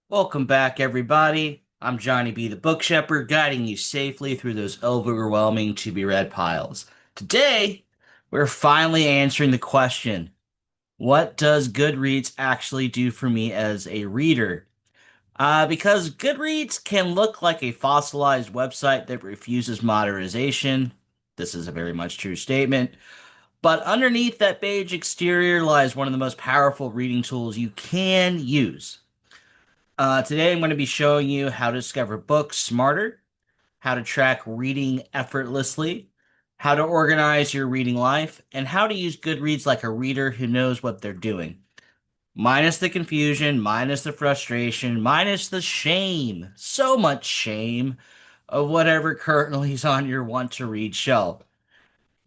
Welcome back, everybody. I'm Johnny B. the Book Shepherd, guiding you safely through those overwhelming to be read piles. Today, we're finally answering the question, what does Goodreads actually do for me as a reader? Because Goodreads can look like a fossilized website that refuses modernization. This is a very much true statement. But underneath that beige exterior lies one of the most powerful reading tools you can use. Today, I'm going to be showing you how to discover books smarter, how to track reading effortlessly, how to organize your reading life, and how to use Goodreads like a reader who knows what they're doing. Minus the confusion, minus the frustration, minus the shame, so much shame of whatever currently is on your want to read shelf.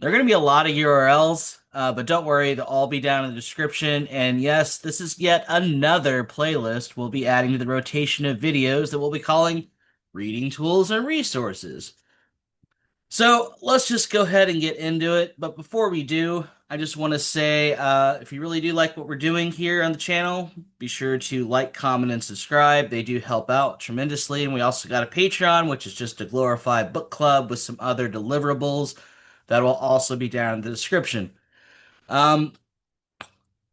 There are going to be a lot of URLs, but don't worry, they'll all be down in the description. And yes, this is yet another playlist we'll be adding to the rotation of videos that we'll be calling Reading Tools and Resources. So let's just go ahead and get into it. But before we do, I just want to say if you really do like what we're doing here on the channel, be sure to like, comment, and subscribe. They do help out tremendously. And we also got a Patreon, which is just a glorified book club with some other deliverables that will also be down in the description. Um,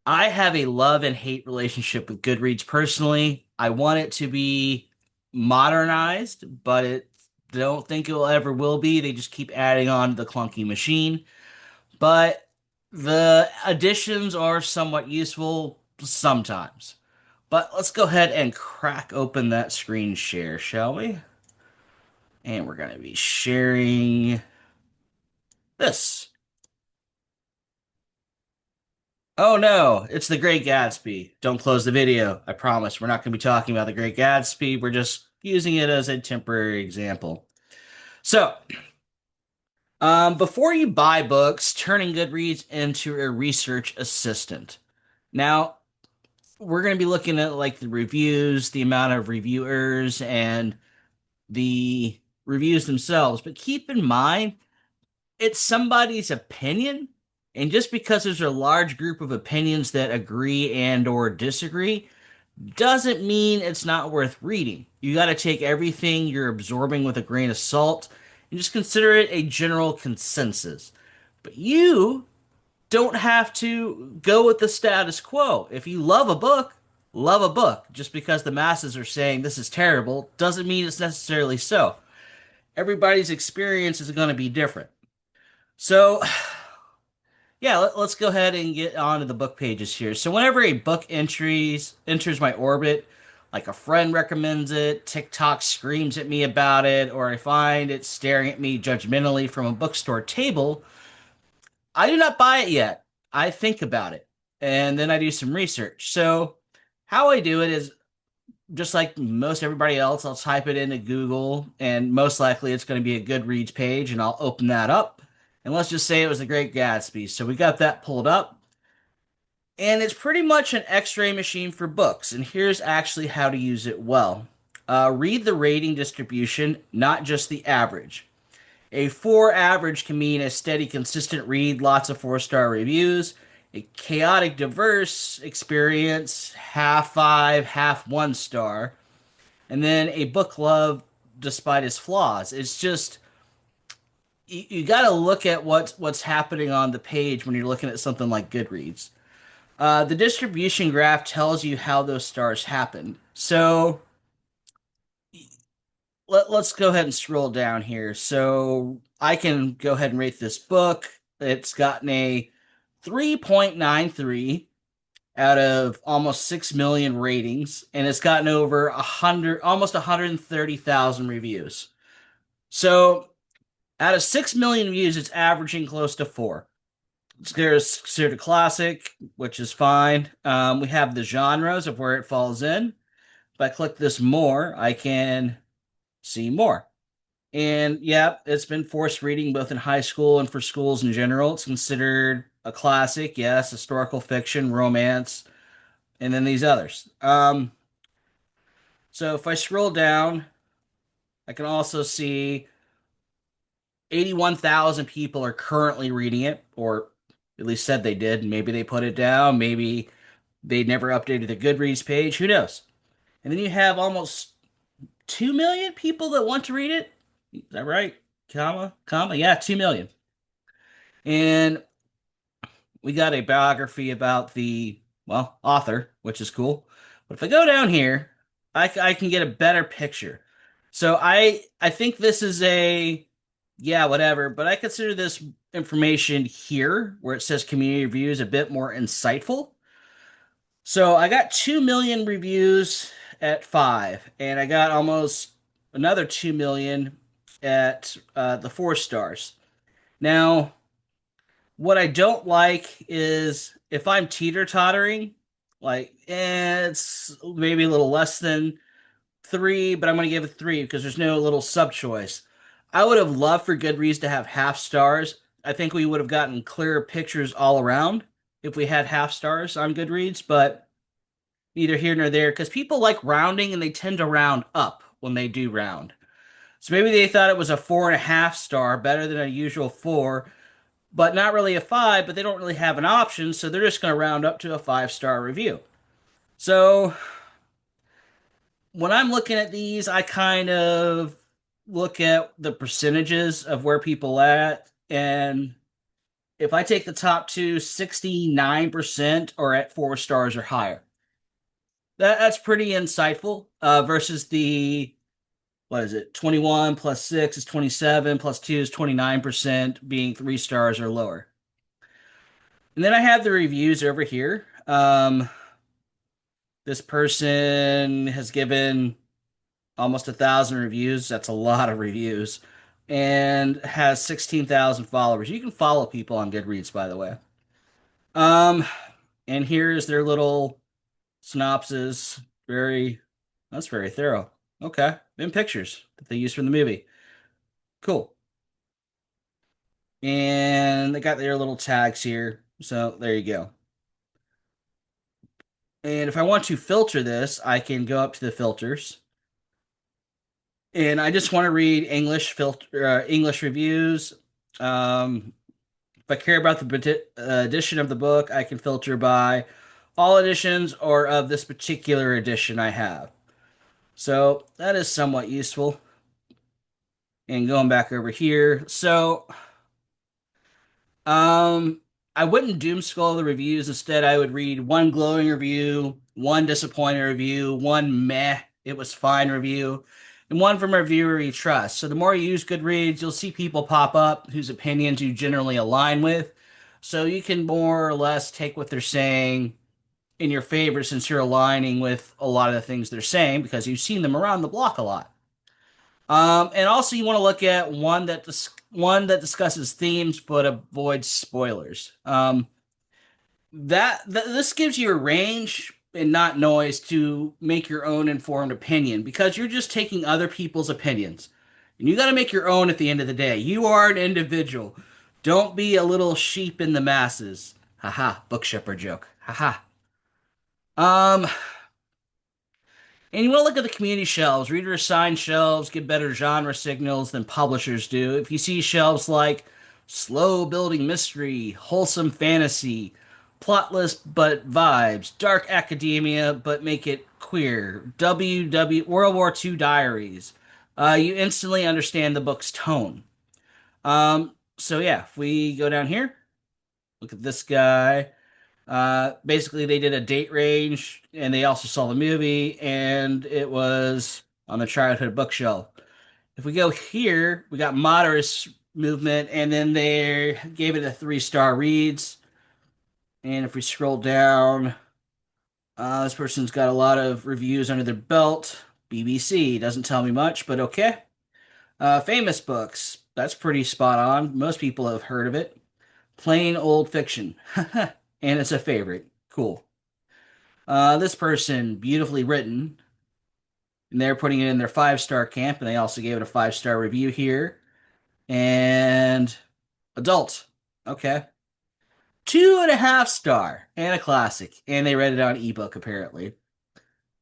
I have a love and hate relationship with Goodreads personally. I want it to be modernized, but it don't think it will ever will be. They just keep adding on to the clunky machine. But the additions are somewhat useful sometimes. But let's go ahead and crack open that screen share, shall we? And we're going to be sharing this. Oh no, it's The Great Gatsby. Don't close the video. I promise. We're not going to be talking about The Great Gatsby. We're just using it as a temporary example. So, before you buy books, turning Goodreads into a research assistant. Now, we're going to be looking at like the reviews, the amount of reviewers, and the reviews themselves. But keep in mind, it's somebody's opinion, and just because there's a large group of opinions that agree and or disagree doesn't mean it's not worth reading. You got to take everything you're absorbing with a grain of salt and just consider it a general consensus. But you don't have to go with the status quo. If you love a book. Just because the masses are saying this is terrible doesn't mean it's necessarily so. Everybody's experience is going to be different. So, yeah, us go ahead and get on to the book pages here. So whenever a book enters my orbit, like a friend recommends it, TikTok screams at me about it, or I find it staring at me judgmentally from a bookstore table, I do not buy it yet. I think about it, and then I do some research. So how I do it is just like most everybody else, I'll type it into Google, and most likely it's going to be a Goodreads page, and I'll open that up. And let's just say it was The Great Gatsby. So we got that pulled up, and it's pretty much an X-ray machine for books. And here's actually how to use it well. Read the rating distribution, not just the average. A 4 average can mean a steady, consistent read, lots of 4-star reviews. A chaotic, diverse experience, half 5, half 1 star. And then a book love despite its flaws. It's just you got to look at what's happening on the page when you're looking at something like Goodreads. The distribution graph tells you how those stars happened. So let's go ahead and scroll down here. So I can go ahead and rate this book. It's gotten a 3.93 out of almost 6 million ratings, and it's gotten over 100, almost 130,000 reviews. So out of 6 million views, it's averaging close to 4. It's considered a classic, which is fine. We have the genres of where it falls in. If I click this more, I can see more. And yeah, it's been forced reading both in high school and for schools in general. It's considered a classic, yes, historical fiction, romance, and then these others. So if I scroll down, I can also see 81,000 people are currently reading it, or at least said they did. Maybe they put it down. Maybe they never updated the Goodreads page. Who knows? And then you have almost 2 million people that want to read it. Is that right? Comma. Yeah, 2 million. And we got a biography about the, well, author, which is cool. But if I go down here, I can get a better picture. So I think this is a, yeah, whatever, but I consider this information here where it says community reviews a bit more insightful. So I got 2 million reviews at 5, and I got almost another 2 million at the 4 stars. Now, what I don't like is if I'm teeter-tottering, like, it's maybe a little less than 3, but I'm going to give it 3 because there's no little sub-choice. I would have loved for Goodreads to have half stars. I think we would have gotten clearer pictures all around if we had half stars on Goodreads, but neither here nor there because people like rounding and they tend to round up when they do round. So maybe they thought it was a 4.5 star, better than a usual 4, but not really a 5, but they don't really have an option, so they're just going to round up to a 5 star review. So when I'm looking at these, I kind of look at the percentages of where people at, and if I take the top two, 69% are at 4 stars or higher. That's pretty insightful versus the, what is it, 21 plus 6 is 27 plus 2 is 29% being 3 stars or lower. And then I have the reviews over here. This person has given almost 1,000 reviews. That's a lot of reviews. And has 16,000 followers. You can follow people on Goodreads, by the way. Um, and here's their little synopsis. That's very thorough. Okay. And pictures that they use from the movie. Cool. And they got their little tags here. So there you go. And if I want to filter this, I can go up to the filters. And I just want to read English reviews. If I care about the edition of the book, I can filter by all editions or of this particular edition I have. So that is somewhat useful. And going back over here, so Um, I wouldn't doom scroll the reviews. Instead, I would read one glowing review, one disappointing review, one meh, it was fine review, and one from a reviewer you trust. So the more you use Goodreads, you'll see people pop up whose opinions you generally align with. So you can more or less take what they're saying in your favor since you're aligning with a lot of the things they're saying because you've seen them around the block a lot. And also you want to look at one that discusses themes but avoids spoilers. This gives you a range and not noise to make your own informed opinion because you're just taking other people's opinions. And you got to make your own at the end of the day. You are an individual. Don't be a little sheep in the masses. Haha, book shipper joke. Haha. Um, And you want to look at the community shelves. Reader assigned shelves get better genre signals than publishers do. If you see shelves like slow building mystery, wholesome fantasy, plotless but vibes, dark academia but make it queer, World War II diaries, you instantly understand the book's tone. So yeah, if we go down here, look at this guy. Basically, they did a date range, and they also saw the movie, and it was on the childhood bookshelf. If we go here, we got moderate movement, and then they gave it a 3 star reads. And if we scroll down, this person's got a lot of reviews under their belt. BBC doesn't tell me much, but okay. Famous books, that's pretty spot on. Most people have heard of it. Plain old fiction, and it's a favorite. Cool. This person, beautifully written, and they're putting it in their 5 star camp, and they also gave it a 5 star review here. And adult, okay, 2.5 star, and a classic, and they read it on ebook apparently.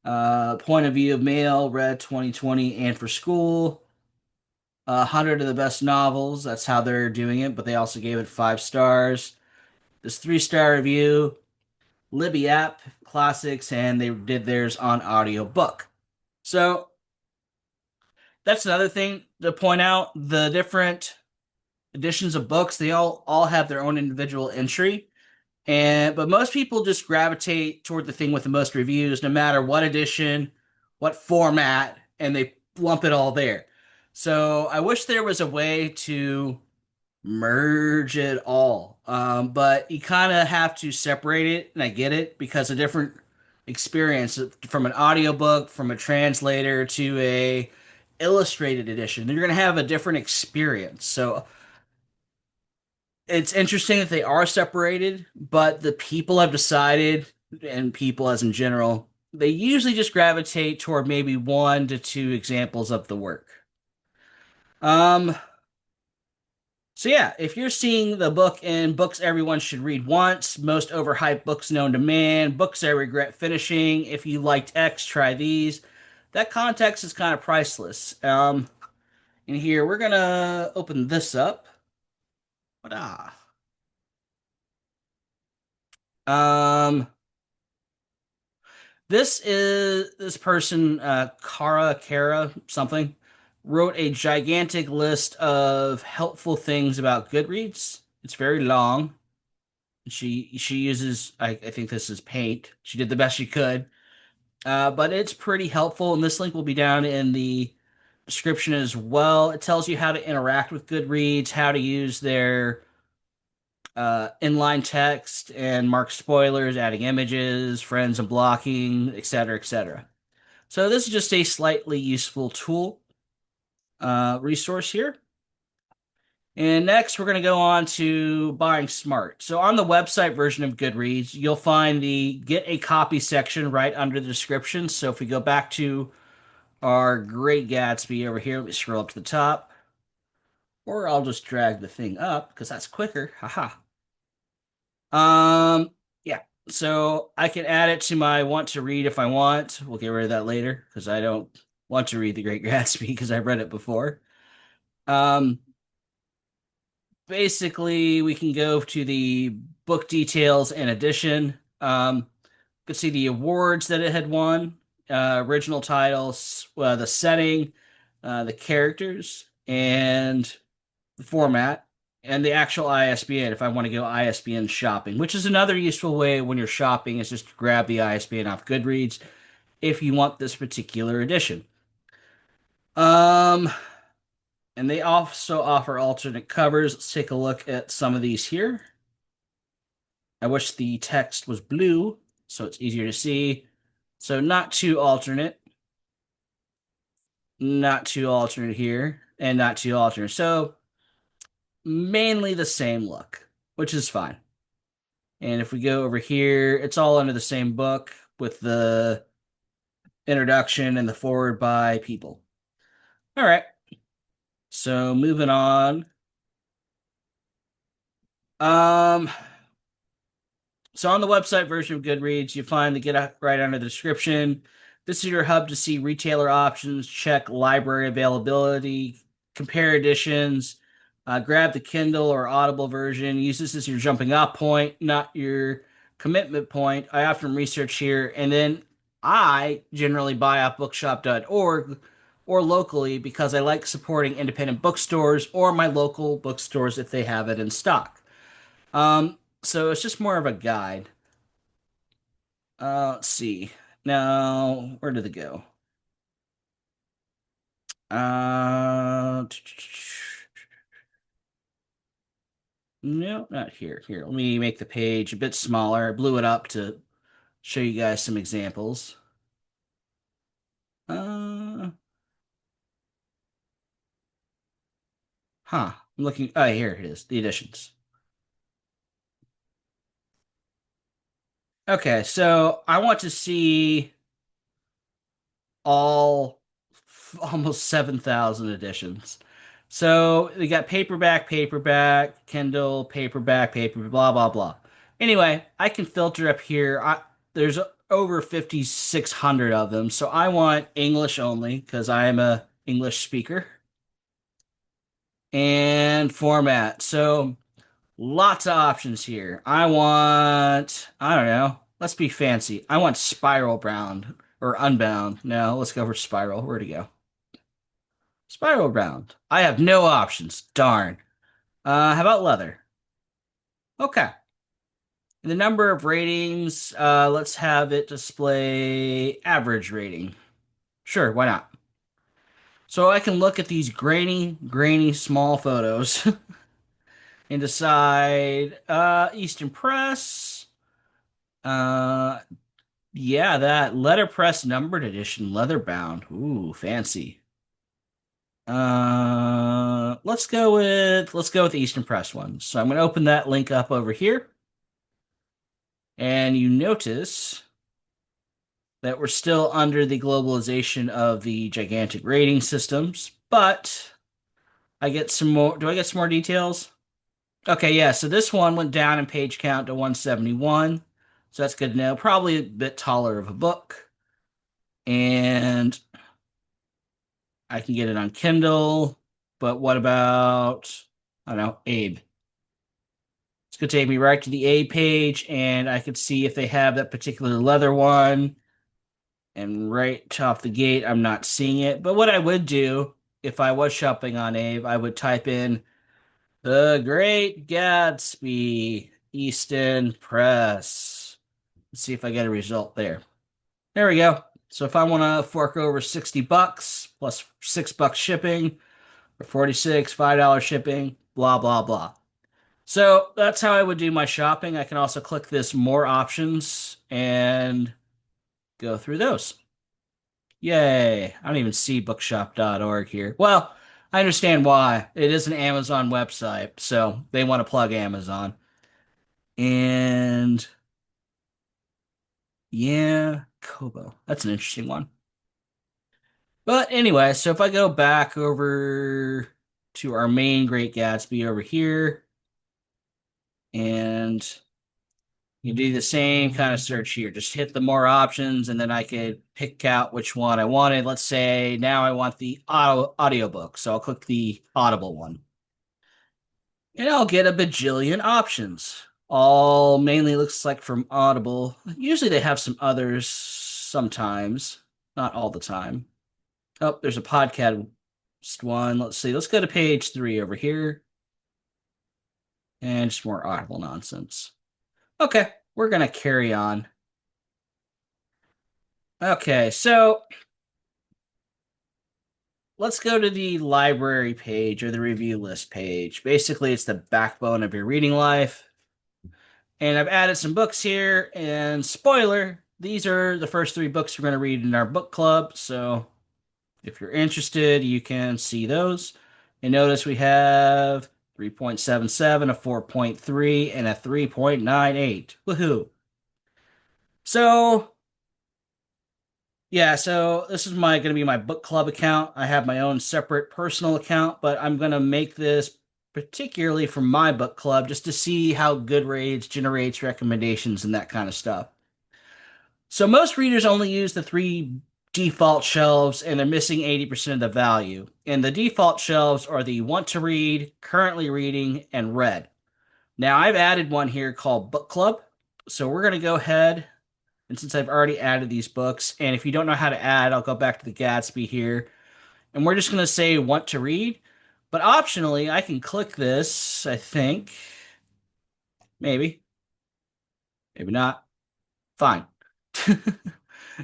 Point of view of male, read 2020 and for school. 100 of the best novels, that's how they're doing it, but they also gave it 5 stars. This 3 star review, Libby app classics, and they did theirs on audiobook. So that's another thing to point out. The different editions of books, they all have their own individual entry. And but most people just gravitate toward the thing with the most reviews, no matter what edition, what format, and they lump it all there. So I wish there was a way to merge it all. But you kind of have to separate it, and I get it because a different experience from an audiobook, from a translator to a illustrated edition, you're going to have a different experience. So it's interesting that they are separated, but the people have decided, and people as in general, they usually just gravitate toward maybe one to two examples of the work. Um, so yeah, if you're seeing the book in books everyone should read once, most overhyped books known to man, books I regret finishing, if you liked X, try these. That context is kind of priceless. In here we're gonna open this up. Ta-da. Um, this person, Kara something, wrote a gigantic list of helpful things about Goodreads. It's very long. She uses I think this is Paint. She did the best she could, but it's pretty helpful. And this link will be down in the description as well. It tells you how to interact with Goodreads, how to use their inline text and mark spoilers, adding images, friends and blocking, etc., etc. So this is just a slightly useful tool resource here. And next, we're going to go on to buying smart. So on the website version of Goodreads, you'll find the get a copy section right under the description. So if we go back to our Great Gatsby over here, let me scroll up to the top, or I'll just drag the thing up because that's quicker. Haha. Yeah. So I can add it to my want to read if I want. We'll get rid of that later because I don't want to read The Great Gatsby because I've read it before. Um, Basically, we can go to the book details and edition. You can see the awards that it had won, original titles, the setting, the characters, and the format, and the actual ISBN if I want to go ISBN shopping, which is another useful way when you're shopping is just to grab the ISBN off Goodreads if you want this particular edition. Um, and they also offer alternate covers. Let's take a look at some of these here. I wish the text was blue so it's easier to see. So not too alternate, not too alternate here, and not too alternate. So mainly the same look, which is fine. And if we go over here, it's all under the same book with the introduction and the forward by people. All right. So moving on. Um, So on the website version of Goodreads, you find the get right under the description. This is your hub to see retailer options, check library availability, compare editions, grab the Kindle or Audible version. Use this as your jumping off point, not your commitment point. I often research here, and then I generally buy off bookshop.org or locally because I like supporting independent bookstores or my local bookstores if they have it in stock. So it's just more of a guide. Let's see. Now, where did it go? Uh, no, not here. Here, let me make the page a bit smaller. I blew it up to show you guys some examples. Uh, I'm looking. Oh, here it is. The editions. Okay, so I want to see all almost 7,000 editions. So they got paperback, Kindle, paper, blah, blah, blah. Anyway, I can filter up here. There's over 5,600 of them. So I want English only because I am a English speaker and format. So lots of options here. I don't know, let's be fancy. I want spiral bound or Unbound. No, let's go for Spiral. Where'd it go? Spiral Bound. I have no options. Darn. How about Leather? Okay. The number of ratings, let's have it display average rating. Sure, why not? So I can look at these grainy small photos and decide, Eastern Press, uh, yeah, that letterpress numbered edition, leather bound. Ooh, fancy. Let's go with the Eastern Press one. So I'm gonna open that link up over here, and you notice that we're still under the globalization of the gigantic rating systems, but I get some more. Do I get some more details? Okay, yeah. So this one went down in page count to 171. So that's good to know. Probably a bit taller of a book. And I can get it on Kindle. But what about, I don't know, Abe? It's going to take me right to the Abe page, and I could see if they have that particular leather one. And right off the gate, I'm not seeing it. But what I would do if I was shopping on Abe, I would type in The Great Gatsby, Easton Press. Let's see if I get a result there. There we go. So if I want to fork over 60 bucks plus $6 shipping, or 46, $5 shipping, blah, blah, blah. So that's how I would do my shopping. I can also click this more options and go through those. Yay. I don't even see bookshop.org here. Well, I understand why. It is an Amazon website, so they want to plug Amazon. And yeah, Kobo. That's an interesting one. But anyway, so if I go back over to our main Great Gatsby over here, and you do the same kind of search here, just hit the more options, and then I could pick out which one I wanted. Let's say now I want the audiobook, so I'll click the Audible one. And I'll get a bajillion options. All mainly looks like from Audible. Usually they have some others sometimes, not all the time. Oh, there's a podcast one. Let's see. Let's go to page 3 over here. And just more Audible nonsense. Okay, we're gonna carry on. Okay, so let's go to the library page or the review list page. Basically, it's the backbone of your reading life. And I've added some books here, and spoiler, these are the first 3 books we're going to read in our book club. So if you're interested, you can see those. And notice we have 3.77, a 4.3, and a 3.98. Woohoo. So yeah, so this is my going to be my book club account. I have my own separate personal account, but I'm going to make this particularly for my book club just to see how Goodreads generates recommendations and that kind of stuff. So most readers only use the 3 default shelves and they're missing 80% of the value. And the default shelves are the want to read, currently reading, and read. Now I've added one here called book club. So we're going to go ahead, and since I've already added these books, and if you don't know how to add, I'll go back to the Gatsby here. And we're just going to say want to read. But optionally, I can click this, I think. Maybe. Maybe not. Fine.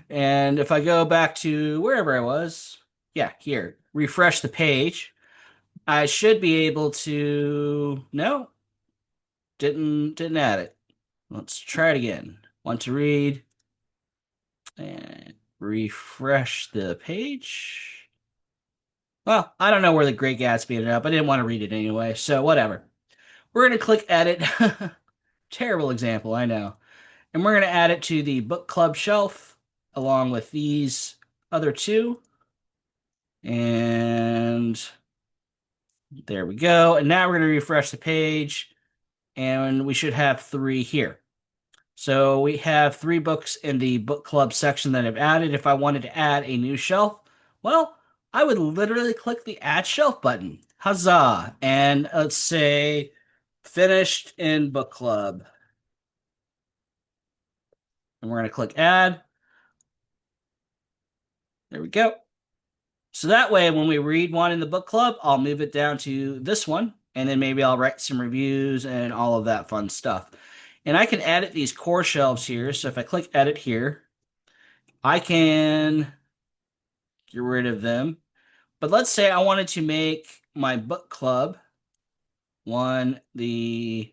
And if I go back to wherever I was, yeah, here, refresh the page, I should be able to, no, didn't add it. Let's try it again. Want to read and refresh the page. Well, I don't know where the Great Gatsby ended up. I didn't want to read it anyway, so whatever. We're going to click edit. Terrible example, I know. And we're going to add it to the book club shelf along with these other 2. And there we go. And now we're going to refresh the page and we should have 3 here. So we have 3 books in the book club section that I've added. If I wanted to add a new shelf, well, I would literally click the add shelf button. Huzzah. And let's say finished in book club. And we're going to click add. There we go. So that way, when we read one in the book club, I'll move it down to this one, and then maybe I'll write some reviews and all of that fun stuff. And I can edit these core shelves here. So if I click edit here, I can get rid of them. But let's say I wanted to make my book club one the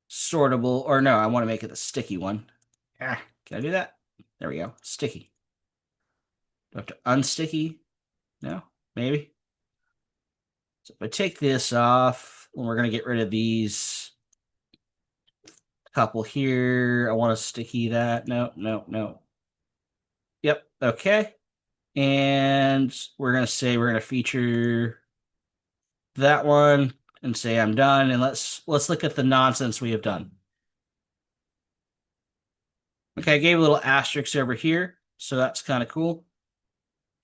sortable, or no, I want to make it the sticky one. Can I do that? There we go. Sticky. Do I have to unsticky? No? Maybe? So if I take this off, we're going to get rid of these couple here. I want to sticky that. No, no, no. Yep. Okay. And we're going to say we're going to feature that one and say I'm done. And let's look at the nonsense we have done. Okay, I gave a little asterisk over here, so that's kind of cool.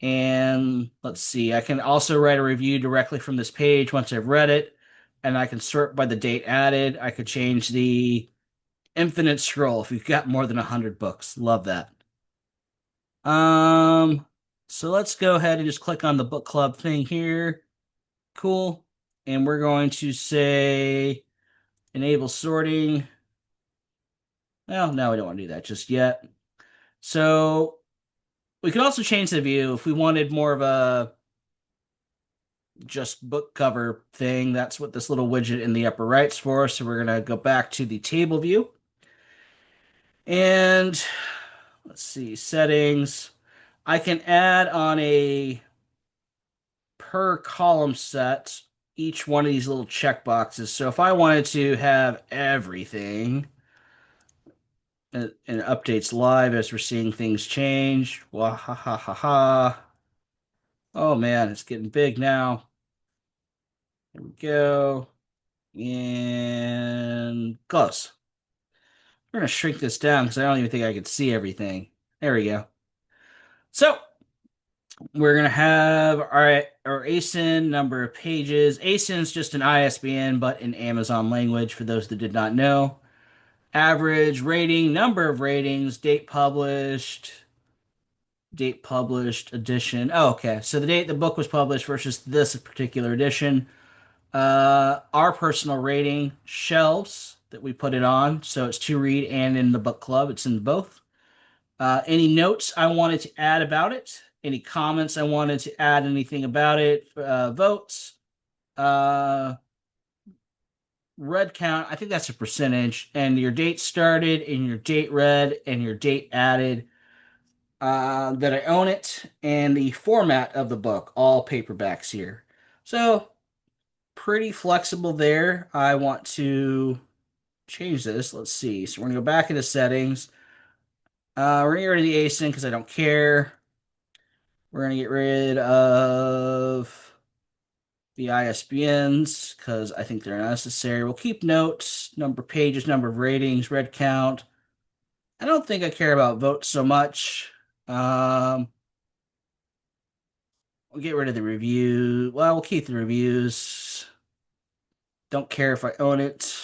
And let's see, I can also write a review directly from this page once I've read it, and I can sort by the date added. I could change the infinite scroll if you've got more than 100 books. Love that. Um, so let's go ahead and just click on the book club thing here. Cool. And we're going to say enable sorting. Well, no, we don't want to do that just yet. So we could also change the view if we wanted more of a just book cover thing. That's what this little widget in the upper right's for. So we're going to go back to the table view. And let's see, settings. I can add on a per column set each one of these little checkboxes. So if I wanted to have everything, and it updates live as we're seeing things change. Wah ha ha ha ha. Oh man, it's getting big now. Here we go. And close. We're going to shrink this down because I don't even think I can see everything. There we go. So we're going to have our ASIN number of pages. ASIN is just an ISBN, but in Amazon language for those that did not know. Average rating, number of ratings, date published, edition. Oh, okay. So the date the book was published versus this particular edition. Our personal rating, shelves that we put it on. So it's to read and in the book club. It's in both. Any notes I wanted to add about it. Any comments I wanted to add anything about it. Votes. Uh, read count. I think that's a percentage. And your date started and your date read and your date added. That I own it. And the format of the book. All paperbacks here. So pretty flexible there. I want to change this. Let's see. So we're going to go back into settings. We're going to get rid of the async because I don't care. We're going to get rid of the ISBNs because I think they're necessary. We'll keep notes, number of pages, number of ratings, read count. I don't think I care about votes so much. We'll get rid of the review. Well, we'll keep the reviews. Don't care if I own it.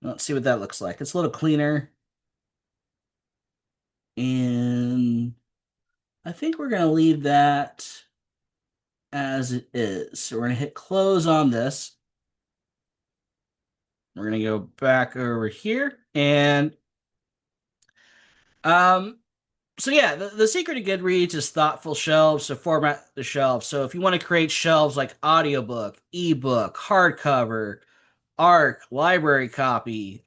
Let's see what that looks like. It's a little cleaner. And I think we're going to leave that as it is. So we're going to hit close on this. We're going to go back over here. And so yeah, the secret of Goodreads is thoughtful shelves, so format the shelves. So if you want to create shelves like audiobook, ebook, hardcover, ARC, library copy,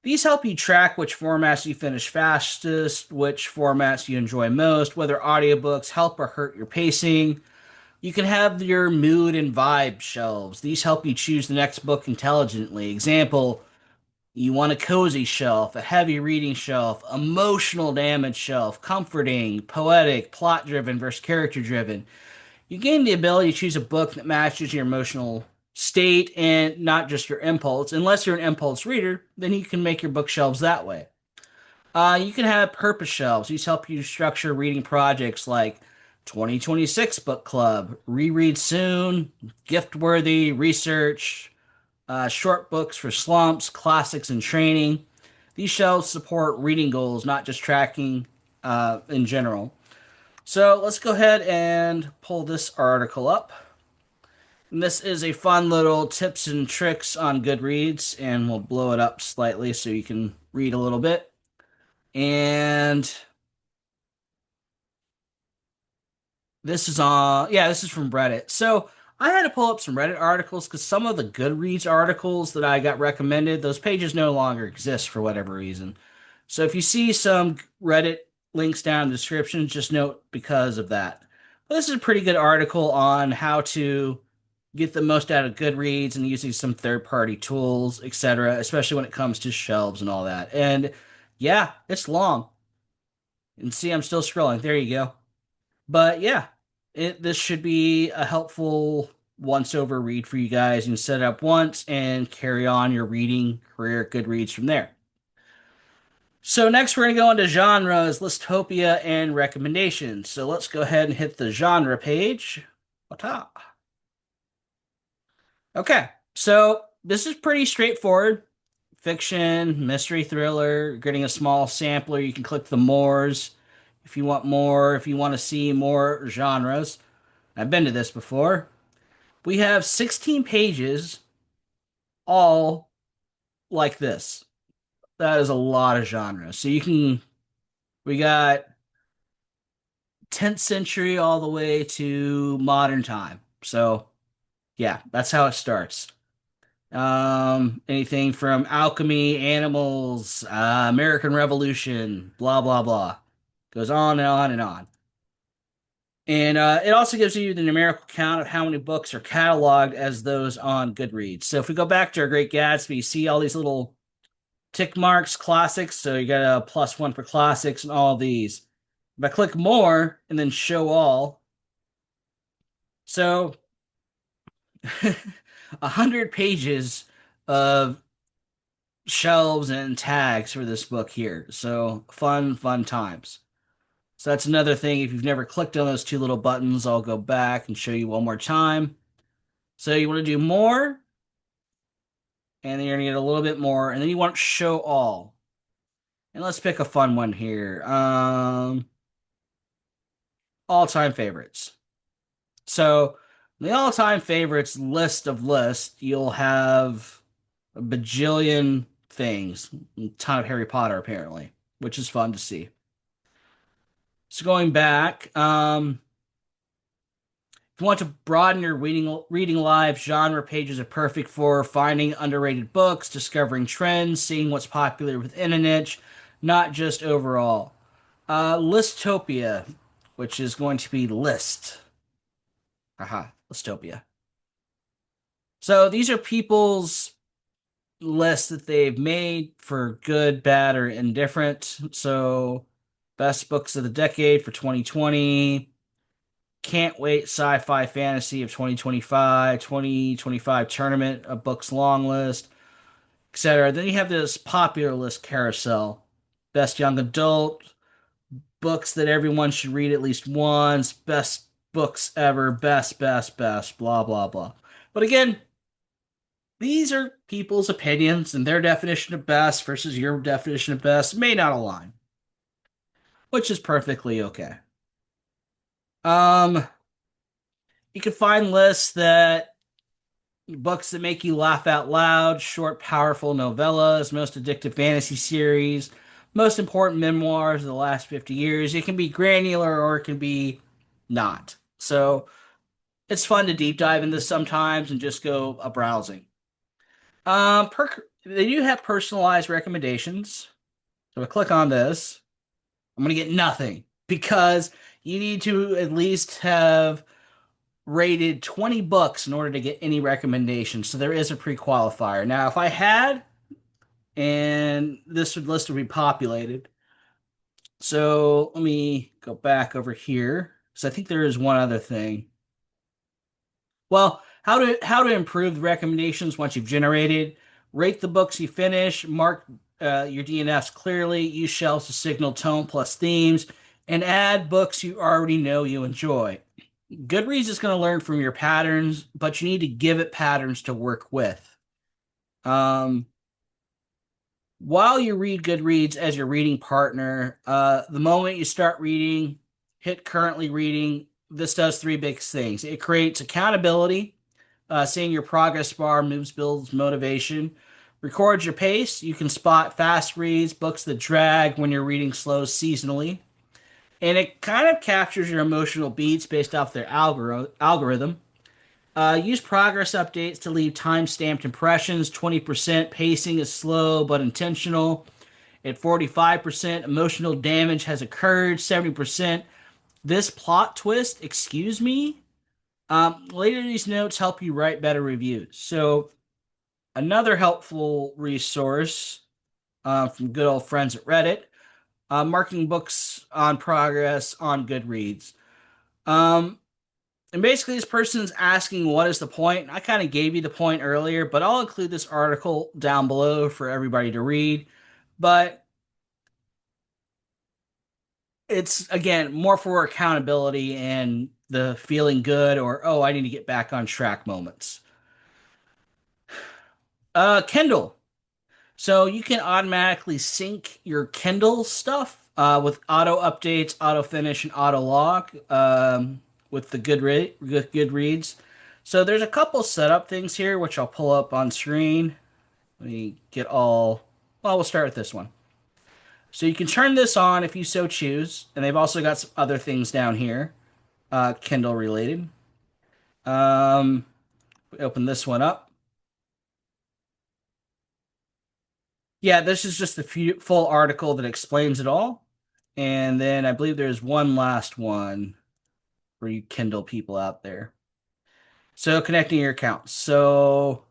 these help you track which formats you finish fastest, which formats you enjoy most, whether audiobooks help or hurt your pacing. You can have your mood and vibe shelves. These help you choose the next book intelligently. Example, you want a cozy shelf, a heavy reading shelf, emotional damage shelf, comforting, poetic, plot driven versus character driven. You gain the ability to choose a book that matches your emotional state and not just your impulse. Unless you're an impulse reader, then you can make your bookshelves that way. You can have purpose shelves. These help you structure reading projects like 2026 book club, reread soon, gift worthy, research, short books for slumps, classics, and training. These shelves support reading goals, not just tracking in general. So let's go ahead and pull this article up. And this is a fun little tips and tricks on Goodreads, and we'll blow it up slightly so you can read a little bit. And this is from Reddit. So I had to pull up some Reddit articles because some of the Goodreads articles that I got recommended, those pages no longer exist for whatever reason. So if you see some Reddit links down in the description, just note because of that. But this is a pretty good article on how to get the most out of Goodreads and using some third-party tools, etc., especially when it comes to shelves and all that. And yeah, it's long. And see, I'm still scrolling. There you go. But yeah, this should be a helpful once over read for you guys. You can set it up once and carry on your reading career at Goodreads from there. So next we're going to go into genres, listopia, and recommendations. So let's go ahead and hit the genre page. Ta. Okay, so this is pretty straightforward. Fiction, mystery thriller, getting a small sampler. You can click the mores if you want more, if you want to see more genres. I've been to this before. We have 16 pages, all like this. That is a lot of genres. So we got 10th century all the way to modern time. So yeah, that's how it starts. Anything from alchemy, animals, American Revolution, blah blah blah. Goes on and on and on. And it also gives you the numerical count of how many books are cataloged as those on Goodreads. So if we go back to our Great Gatsby, you see all these little tick marks, classics. So you got a +1 for classics and all of these. If I click more and then show all, so 100 pages of shelves and tags for this book here. So fun, fun times. So that's another thing. If you've never clicked on those two little buttons, I'll go back and show you one more time. So you want to do more, and then you're going to get a little bit more, and then you want show all. And let's pick a fun one here. All-time favorites. So the all-time favorites list of lists, you'll have a bajillion things. A ton of Harry Potter, apparently, which is fun to see. So going back, if you want to broaden your reading life, genre pages are perfect for finding underrated books, discovering trends, seeing what's popular within a niche, not just overall. Listopia, which is going to be list. Aha, Listopia. So these are people's lists that they've made for good, bad, or indifferent. So best books of the decade for 2020. Can't wait sci-fi fantasy of 2025, 2025 tournament of books long list, etc. Then you have this popular list carousel. Best young adult, books that everyone should read at least once, best books ever, best, blah, blah, blah. But again, these are people's opinions, and their definition of best versus your definition of best may not align, which is perfectly okay. Um, you can find lists that books that make you laugh out loud, short, powerful novellas, most addictive fantasy series, most important memoirs of the last 50 years. It can be granular or it can be not. So it's fun to deep dive into sometimes and just go a browsing. They do have personalized recommendations. So if I click on this, I'm going to get nothing because you need to at least have rated 20 books in order to get any recommendations. So there is a pre-qualifier. Now, if I had, and list would be populated. So let me go back over here. So I think there is one other thing. Well, how to improve the recommendations once you've generated. Rate the books you finish. Mark your DNFs clearly. Use shelves to signal tone plus themes, and add books you already know you enjoy. Goodreads is going to learn from your patterns, but you need to give it patterns to work with. Um, While you read Goodreads as your reading partner, the moment you start reading, hit currently reading. This does three big things. It creates accountability. Seeing your progress bar moves builds motivation. Records your pace. You can spot fast reads, books that drag when you're reading slow seasonally. And it kind of captures your emotional beats based off their algorithm. Use progress updates to leave time-stamped impressions. 20% pacing is slow but intentional. At 45%, emotional damage has occurred. 70%, this plot twist, excuse me. Later, these notes help you write better reviews. So, another helpful resource from good old friends at Reddit, marking books on progress on Goodreads. Um, and basically, this person is asking, what is the point? I kind of gave you the point earlier, but I'll include this article down below for everybody to read. But it's, again, more for accountability and the feeling good or, oh, I need to get back on track moments. Kindle. So you can automatically sync your Kindle stuff with auto updates, auto finish, and auto log with the Goodreads. So there's a couple setup things here, which I'll pull up on screen. Let me get all. Well, we'll start with this one. So you can turn this on if you so choose, and they've also got some other things down here, Kindle related. Um, Open this one up. Yeah, this is just the full article that explains it all. And then I believe there's one last one for you Kindle people out there. So connecting your accounts. So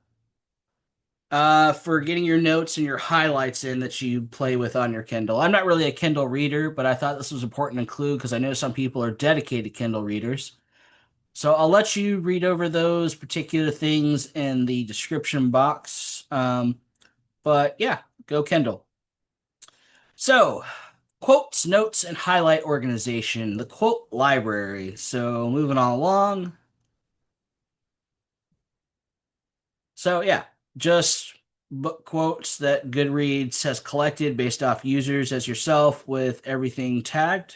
for getting your notes and your highlights in that you play with on your Kindle. I'm not really a Kindle reader, but I thought this was important to include because I know some people are dedicated Kindle readers. So I'll let you read over those particular things in the description box. But yeah, go Kindle. So, quotes, notes, and highlight organization, the quote library. So, moving on along. So, yeah, just book quotes that Goodreads has collected based off users as yourself with everything tagged.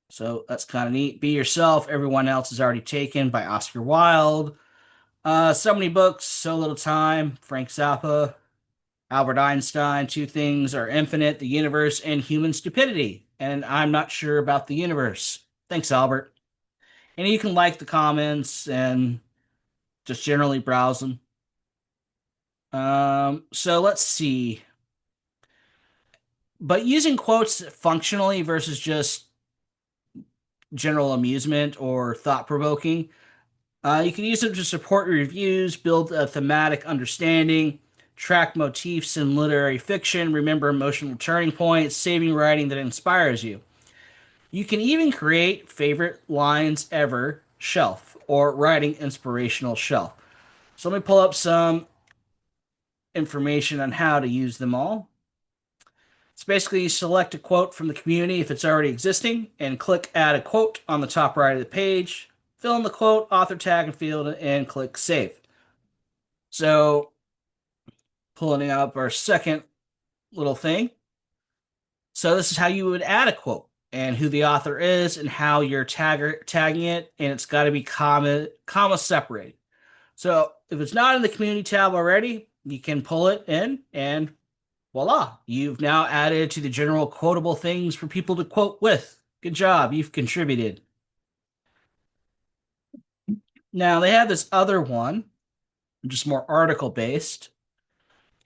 So, that's kind of neat. Be Yourself, Everyone Else is Already Taken by Oscar Wilde. So Many Books, So Little Time, Frank Zappa. Albert Einstein, two things are infinite, the universe and human stupidity. And I'm not sure about the universe. Thanks, Albert. And you can like the comments and just generally browse them. So let's see. But using quotes functionally versus just general amusement or thought provoking, you can use them to support your reviews, build a thematic understanding, track motifs in literary fiction, remember emotional turning points, saving writing that inspires you. You can even create favorite lines ever shelf or writing inspirational shelf. So let me pull up some information on how to use them all. It's basically you select a quote from the community if it's already existing and click add a quote on the top right of the page. Fill in the quote, author tag and field, and click save. So pulling up our second little thing. So this is how you would add a quote and who the author is and how you're tagging it, and it's got to be comma separated. So if it's not in the community tab already, you can pull it in and voila, you've now added to the general quotable things for people to quote with. Good job, you've contributed. Now they have this other one, just more article based,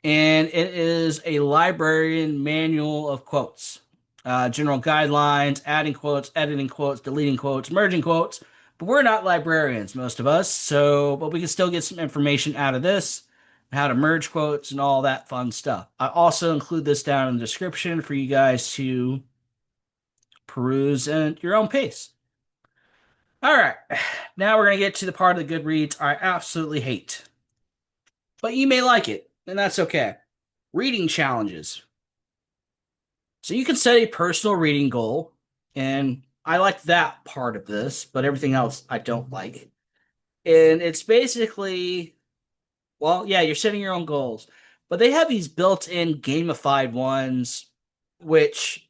and it is a librarian manual of quotes, general guidelines, adding quotes, editing quotes, deleting quotes, merging quotes. But we're not librarians, most of us, so but we can still get some information out of this, how to merge quotes and all that fun stuff. I also include this down in the description for you guys to peruse at your own pace. All right, now we're gonna get to the part of the Goodreads I absolutely hate, but you may like it, and that's okay. Reading challenges. So you can set a personal reading goal, and I like that part of this, but everything else I don't like. And it's basically, well, yeah, you're setting your own goals, But they have these built-in gamified ones, which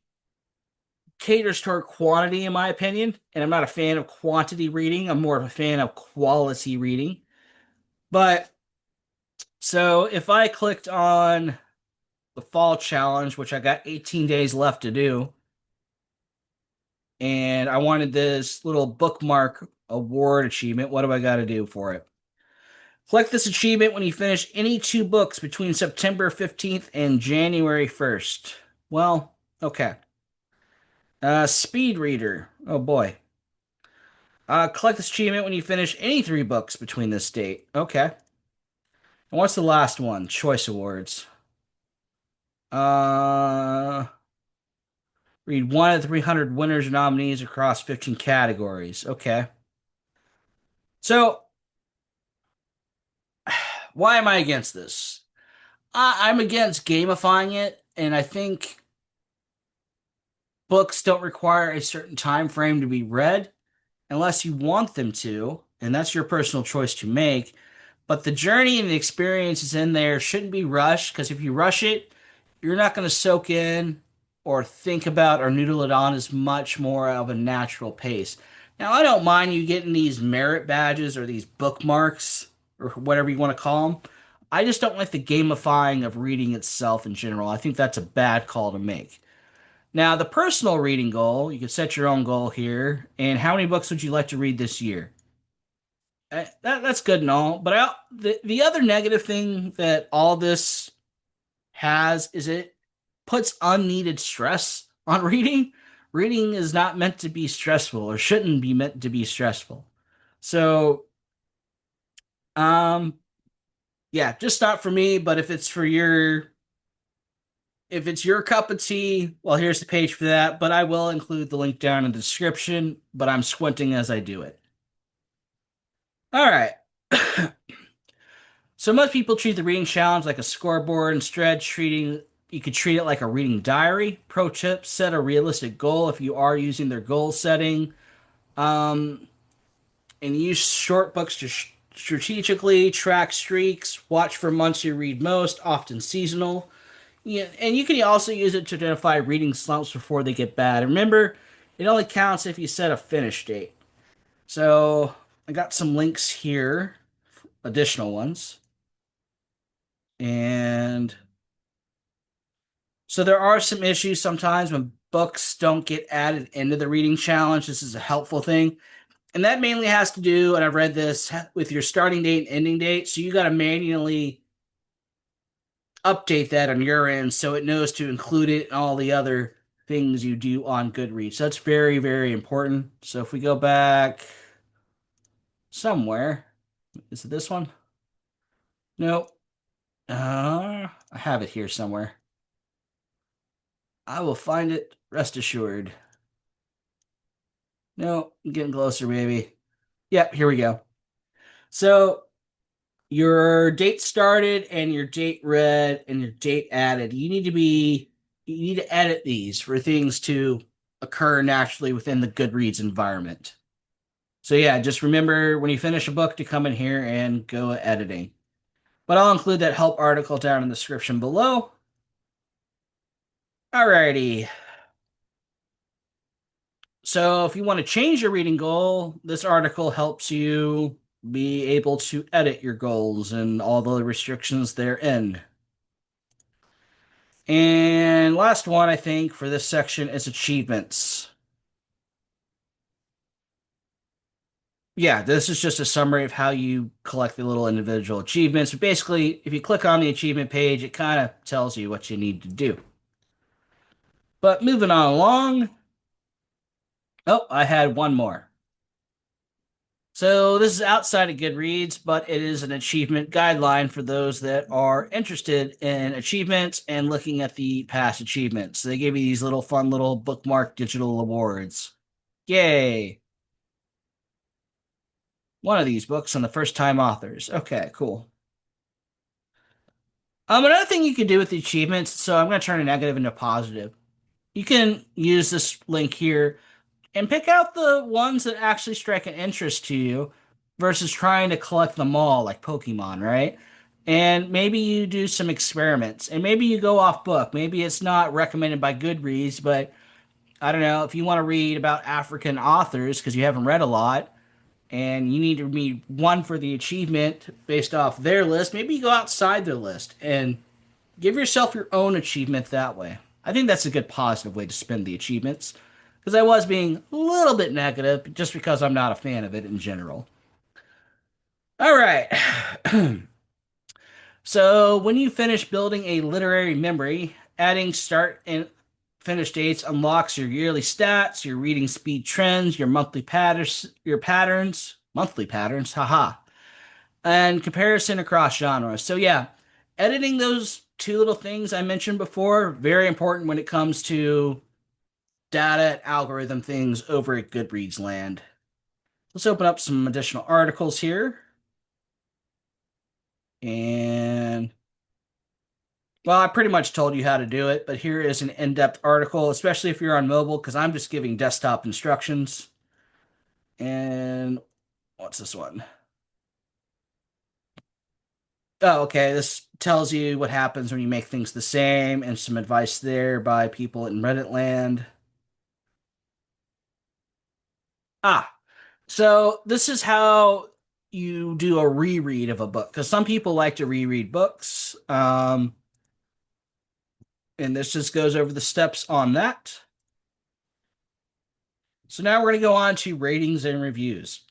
caters toward quantity, in my opinion. And I'm not a fan of quantity reading. I'm more of a fan of quality reading. But so if I clicked on the fall challenge, which I got 18 days left to do, and I wanted this little bookmark award achievement, what do I got to do for it? Collect this achievement when you finish any two books between September 15th and January 1st. Well, okay. Speed reader. Oh boy. Collect this achievement when you finish any three books between this date. Okay. And what's the last one? Choice awards. Uh, read one of the 300 winners or nominees across 15 categories. Okay. So, why am I against this? I'm against gamifying it, and I think books don't require a certain time frame to be read unless you want them to, and that's your personal choice to make. But the journey and the experiences in there shouldn't be rushed because if you rush it, you're not going to soak in or think about or noodle it on as much more of a natural pace. Now, I don't mind you getting these merit badges or these bookmarks or whatever you want to call them. I just don't like the gamifying of reading itself in general. I think that's a bad call to make. Now, the personal reading goal, you can set your own goal here. And how many books would you like to read this year? That's good and all, but the other negative thing that all this has is it puts unneeded stress on reading. Reading is not meant to be stressful or shouldn't be meant to be stressful. So, um, yeah, just not for me, but if it's your cup of tea, well, here's the page for that, but I will include the link down in the description, but I'm squinting as I do it. All right. So most people treat the reading challenge like a scoreboard. Instead, treating you could treat it like a reading diary. Pro tip: set a realistic goal if you are using their goal setting. Um, and use short books to strategically track streaks. Watch for months you read most, often seasonal. Yeah, and you can also use it to identify reading slumps before they get bad. Remember, it only counts if you set a finish date. So I got some links here, additional ones. And so there are some issues sometimes when books don't get added into the reading challenge. This is a helpful thing. And that mainly has to do, and I've read this, with your starting date and ending date. So you got to manually update that on your end so it knows to include it in all the other things you do on Goodreads. So that's very, very important. So if we go back somewhere, is it this one? No. I have it here somewhere. I will find it, rest assured. No, I'm getting closer, baby. Yep, here we go. So your date started and your date read and your date added. You need to edit these for things to occur naturally within the Goodreads environment. So yeah, just remember when you finish a book to come in here and go editing. But I'll include that help article down in the description below. Alrighty. So if you want to change your reading goal, this article helps you be able to edit your goals and all the restrictions therein. And last one, I think, for this section is achievements. Yeah, this is just a summary of how you collect the little individual achievements. But basically, if you click on the achievement page, it kind of tells you what you need to do. But moving on along. Oh, I had one more. So this is outside of Goodreads, but it is an achievement guideline for those that are interested in achievements and looking at the past achievements. So they give you these little fun little bookmark digital awards. Yay! One of these books on the first time authors. Okay, cool. Another thing you can do with the achievements, so I'm going to turn a negative into a positive. You can use this link here and pick out the ones that actually strike an interest to you versus trying to collect them all like Pokemon, right? And maybe you do some experiments and maybe you go off book. Maybe it's not recommended by Goodreads, but I don't know, if you want to read about African authors because you haven't read a lot and you need to read one for the achievement based off their list, maybe you go outside their list and give yourself your own achievement that way. I think that's a good positive way to spend the achievements because I was being a little bit negative just because I'm not a fan of it in general. All right. So, when you finish building a literary memory, adding start and finish dates unlocks your yearly stats, your reading speed trends, monthly patterns, haha, and comparison across genres. So, yeah, editing those two little things I mentioned before, very important when it comes to data and algorithm things over at Goodreads land. Let's open up some additional articles here. And well, I pretty much told you how to do it, but here is an in-depth article, especially if you're on mobile, because I'm just giving desktop instructions. And what's this one? Oh, okay. This tells you what happens when you make things the same and some advice there by people in Reddit land. Ah, so this is how you do a reread of a book, because some people like to reread books. And this just goes over the steps on that. So now we're going to go on to ratings and reviews.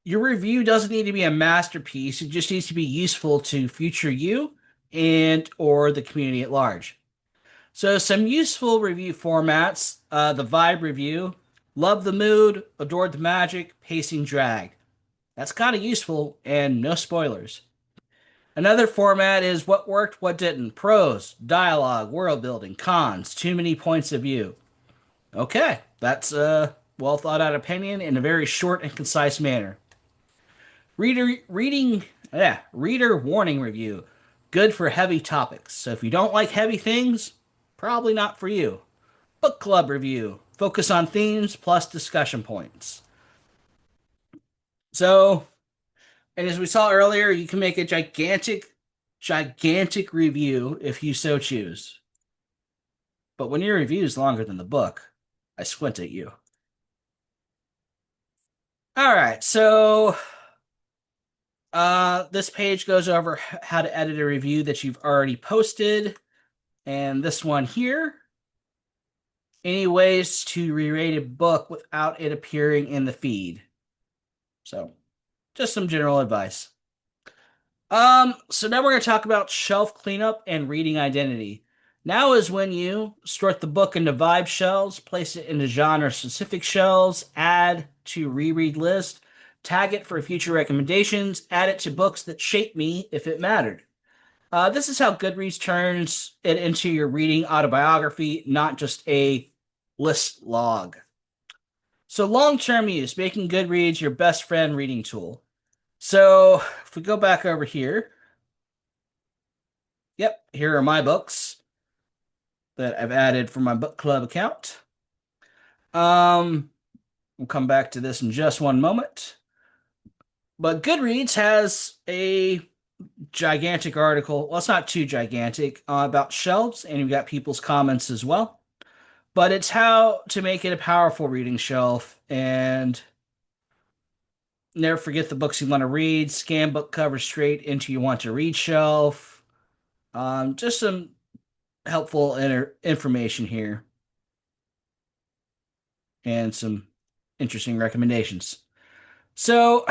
Your review doesn't need to be a masterpiece. It just needs to be useful to future you and or the community at large. So some useful review formats, the vibe review, love the mood, adored the magic, pacing dragged. That's kind of useful and no spoilers. Another format is what worked, what didn't. Pros, dialogue, world building, cons, too many points of view. Okay, that's a well thought out opinion in a very short and concise manner. Reader warning review. Good for heavy topics. So if you don't like heavy things, probably not for you. Book club review. Focus on themes plus discussion points. So, and as we saw earlier, you can make a gigantic review if you so choose. But when your review is longer than the book, I squint at you. All right, so this page goes over how to edit a review that you've already posted. And this one here, any ways to re-rate a book without it appearing in the feed. So just some general advice. So now we're going to talk about shelf cleanup and reading identity. Now is when you sort the book into vibe shelves, place it into genre-specific shelves, add to reread list, tag it for future recommendations, add it to books that shape me if it mattered. This is how Goodreads turns it into your reading autobiography, not just a list log. So long-term use, making Goodreads your best friend reading tool. So if we go back over here, yep, here are my books that I've added for my book club account. We'll come back to this in just one moment. But Goodreads has a gigantic article. Well, it's not too gigantic about shelves, and you've got people's comments as well. But it's how to make it a powerful reading shelf and never forget the books you want to read. Scan book covers straight into your want to read shelf. Just some helpful information here and some interesting recommendations. So,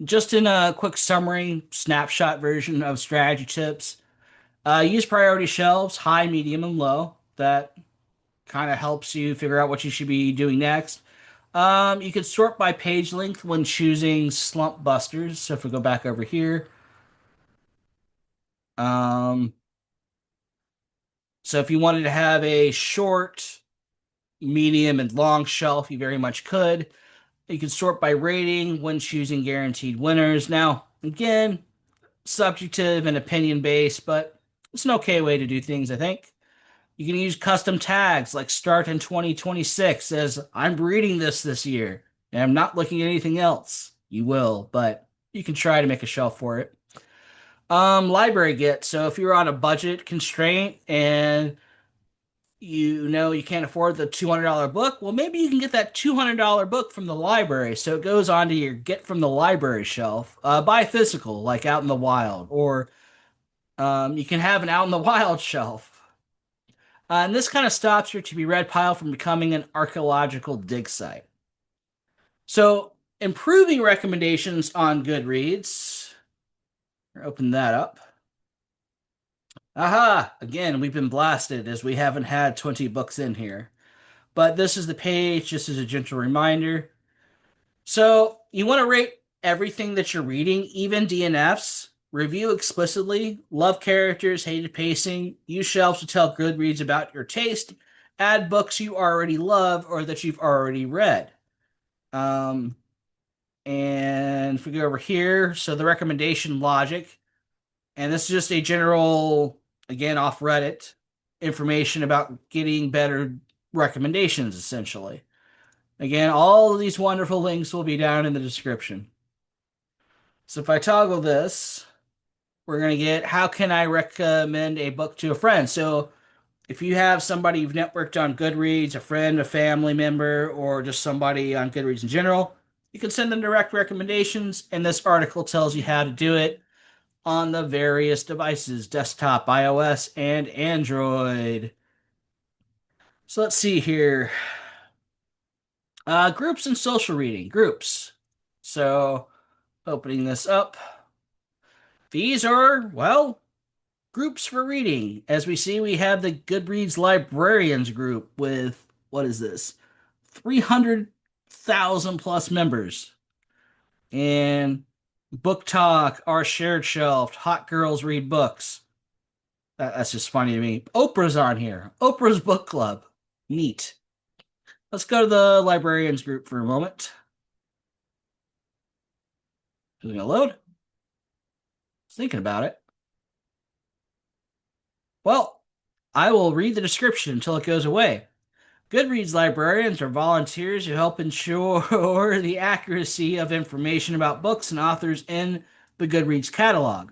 just in a quick summary, snapshot version of strategy tips. Use priority shelves, high, medium, and low. That kind of helps you figure out what you should be doing next. You can sort by page length when choosing slump busters. So if we go back over here, um, so if you wanted to have a short, medium, and long shelf, you very much could. You can sort by rating when choosing guaranteed winners. Now, again, subjective and opinion based, but it's an okay way to do things, I think. You can use custom tags like start in 2026 as I'm reading this year and I'm not looking at anything else. You will, but you can try to make a shelf for it. Library Get. So if you're on a budget constraint and you know you can't afford the $200 book, well, maybe you can get that $200 book from the library. So it goes onto your get from the library shelf. Buy physical, like out in the wild, or you can have an out in the wild shelf. And this kind of stops your to be read pile from becoming an archaeological dig site. So improving recommendations on Goodreads. Open that up. Aha! Again, we've been blasted as we haven't had 20 books in here. But this is the page, just as a gentle reminder. So you want to rate everything that you're reading, even DNFs. Review explicitly. Love characters, hated pacing. Use shelves to tell Goodreads about your taste. Add books you already love or that you've already read. Um, and if we go over here, so the recommendation logic, and this is just a general, again, off Reddit, information about getting better recommendations, essentially. Again, all of these wonderful links will be down in the description. So if I toggle this, we're going to get how can I recommend a book to a friend? So if you have somebody you've networked on Goodreads, a friend, a family member, or just somebody on Goodreads in general, you can send them direct recommendations, and this article tells you how to do it on the various devices, desktop, iOS, and Android. So let's see here. Groups and social reading. Groups. So opening this up. These are, well, groups for reading. As we see, we have the Goodreads Librarians group with, what is this? 300,000 plus members. And Book Talk, Our Shared Shelf, Hot Girls Read Books. That's just funny to me. Oprah's on here. Oprah's Book Club. Neat. Let's go to the Librarians group for a moment. Is it going to load? I was thinking about it. Well, I will read the description until it goes away. Goodreads librarians are volunteers who help ensure the accuracy of information about books and authors in the Goodreads catalog.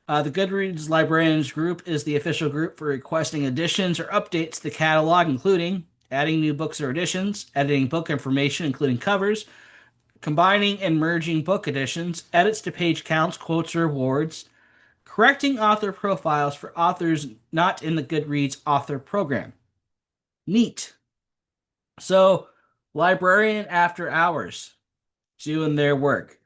The Goodreads Librarians group is the official group for requesting additions or updates to the catalog, including adding new books or editions, editing book information, including covers, combining and merging book editions, edits to page counts, quotes, or awards, correcting author profiles for authors not in the Goodreads author program. Neat. So, librarian after hours doing their work.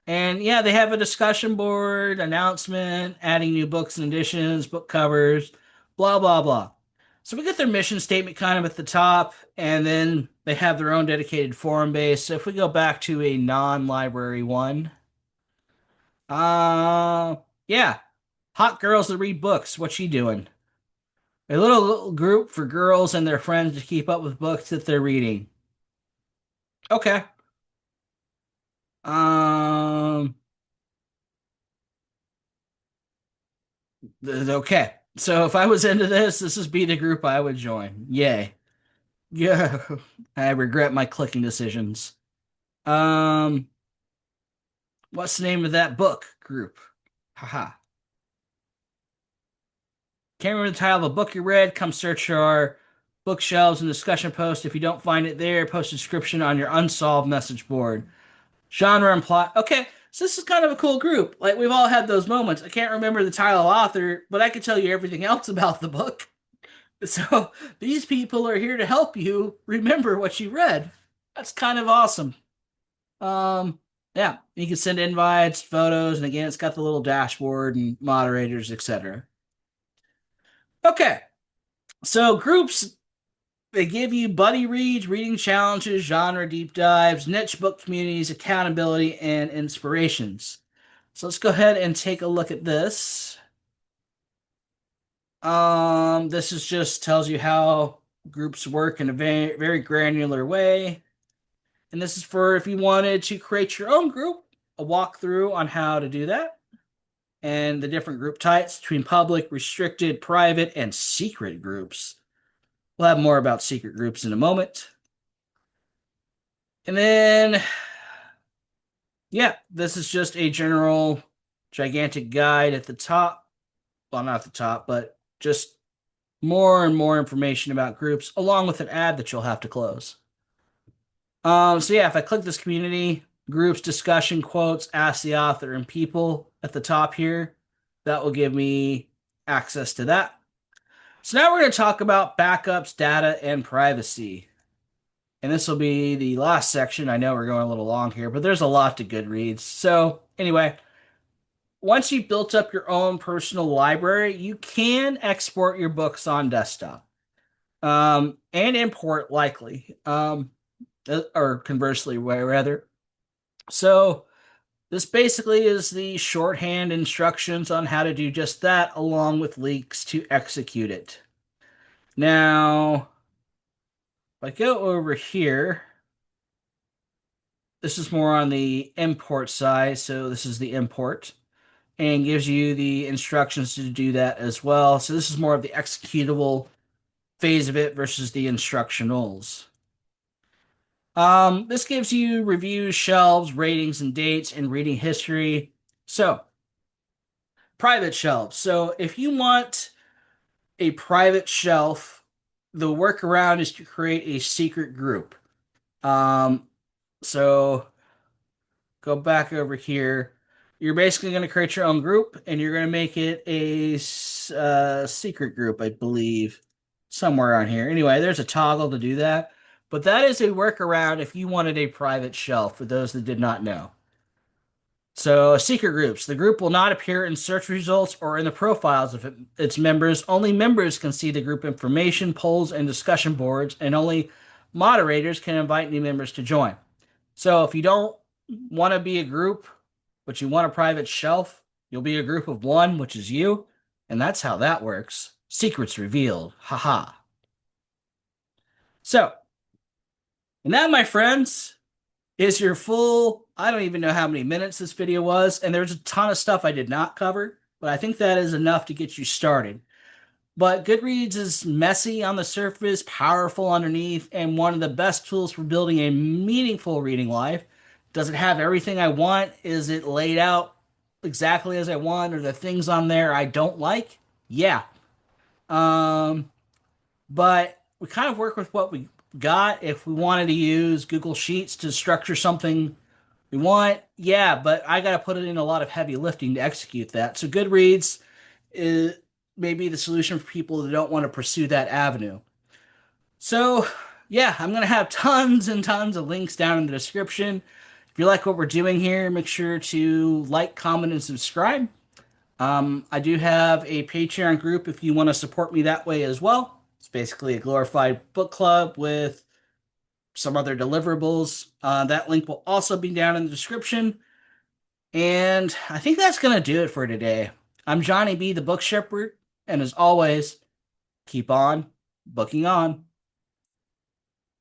And yeah, they have a discussion board, announcement, adding new books and editions, book covers, blah, blah, blah. So we get their mission statement kind of at the top, and then they have their own dedicated forum base. So if we go back to a non-library one, uh, yeah, hot girls that read books. What's she doing? A little group for girls and their friends to keep up with books that they're reading. Okay. Um, okay. So if I was into this would be the group I would join. Yay. Yeah. I regret my clicking decisions. Um, what's the name of that book group? Haha. Can't remember the title of a book you read? Come search our bookshelves and discussion post. If you don't find it there, post a description on your unsolved message board. Genre and plot. Okay, so this is kind of a cool group. Like, we've all had those moments. I can't remember the title of author, but I can tell you everything else about the book. So these people are here to help you remember what you read. That's kind of awesome. Um, yeah, you can send invites, photos, and again, it's got the little dashboard and moderators, etc. Okay, so groups, they give you buddy reads, reading challenges, genre deep dives, niche book communities, accountability, and inspirations. So let's go ahead and take a look at this. This is just tells you how groups work in a very, very granular way. And this is for if you wanted to create your own group, a walkthrough on how to do that, and the different group types between public, restricted, private, and secret groups. We'll have more about secret groups in a moment. And then Yeah, this is just a general gigantic guide at the top. Well, not at the top, but just more and more information about groups, along with an ad that you'll have to close. So yeah, if I click this community, groups, discussion, quotes, ask the author, and people at the top here, that will give me access to that. So now we're going to talk about backups, data, and privacy. And this will be the last section. I know we're going a little long here, but there's a lot to Goodreads. So anyway, once you've built up your own personal library, you can export your books on desktop, and import likely, or conversely, rather. So this basically is the shorthand instructions on how to do just that, along with links to execute it. Now, if I go over here, this is more on the import side. So this is the import and gives you the instructions to do that as well. So this is more of the executable phase of it versus the instructionals. This gives you reviews, shelves, ratings, and dates, and reading history. So, private shelves. So, if you want a private shelf, the workaround is to create a secret group. Um, so go back over here. You're basically going to create your own group, and you're going to make it a secret group, I believe, somewhere on here. Anyway, there's a toggle to do that, but that is a workaround if you wanted a private shelf. For those that did not know. So, secret groups. The group will not appear in search results or in the profiles of its members. Only members can see the group information, polls, and discussion boards, and only moderators can invite new members to join. So, if you don't want to be a group, but you want a private shelf, you'll be a group of one, which is you. And that's how that works. Secrets revealed. Haha. So, and that, my friends, is your full. I don't even know how many minutes this video was, and there's a ton of stuff I did not cover, but I think that is enough to get you started. But Goodreads is messy on the surface, powerful underneath, and one of the best tools for building a meaningful reading life. Does it have everything I want? Is it laid out exactly as I want? Are there things on there I don't like? Yeah. Um, but we kind of work with what we got. If we wanted to use Google Sheets to structure something we want, yeah, but I got to put it in a lot of heavy lifting to execute that. So Goodreads is maybe the solution for people that don't want to pursue that avenue. So, yeah, I'm going to have tons and tons of links down in the description. If you like what we're doing here, make sure to like, comment, and subscribe. I do have a Patreon group if you want to support me that way as well. It's basically a glorified book club with some other deliverables. That link will also be down in the description. And I think that's going to do it for today. I'm Johnny B, the Book Shepherd, and as always, keep on booking on.